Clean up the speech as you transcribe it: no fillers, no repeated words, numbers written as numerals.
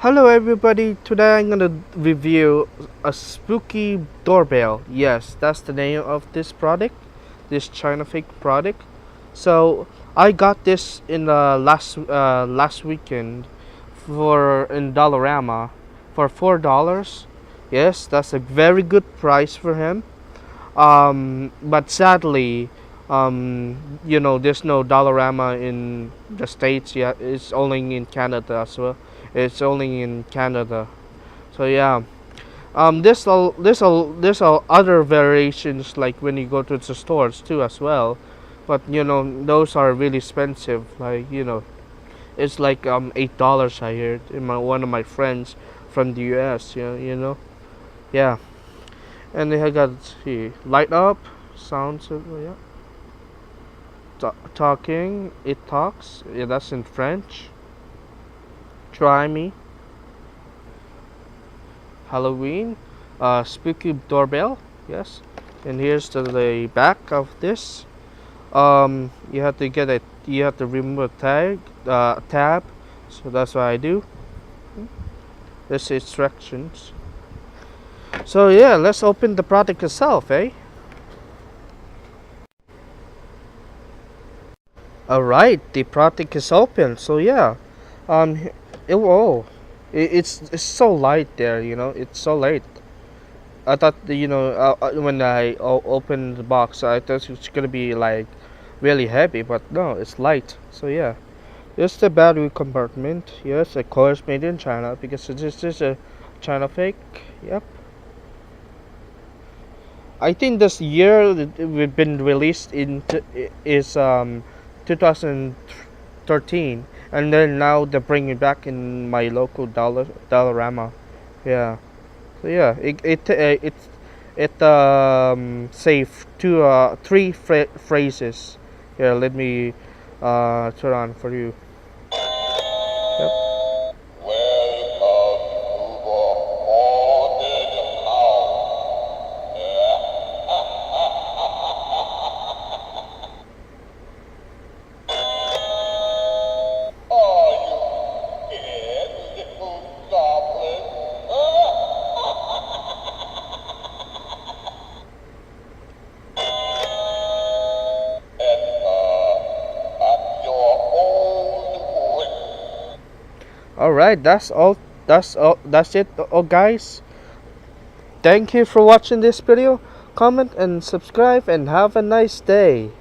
Hello everybody, today I'm gonna review a spooky doorbell. Yes, that's the name of this product, this Chinafake product. So I got this in the last weekend for in Dollarama for $4. Yes, that's a very good price for him. But sadly, there's no Dollarama in the States yet. It's only in Canada as well. It's only in Canada. So yeah. There's other variations like when you go to the stores too as well, but those are really expensive. Like it's like $8 I heard in one of my friends from the U.S. Yeah. And they have got see light up sounds yeah. Talking it talks, yeah, that's in French. Try me. Halloween. Spooky doorbell. Yes. And here's the back of this. You have to get you have to remove a tab. So that's what I do. This instructions. So yeah, let's open the product itself, eh? Alright, the product is open. So yeah. Um oh, it's so light there, it's so light. I thought when I opened the box, I thought it was gonna be like really heavy, but no, it's light. So yeah, here's the battery compartment. Yes, of course, made in China because this is a Chinafake. Yep. I think this year we've been released is 2013, and then now they're bringing it back in my local Dollarama. Yeah. So yeah, it save three phrases. Here, let me turn on for you. Yep. All right, that's all. That's all. That's it, guys. Thank you for watching this video. Comment and subscribe, and have a nice day.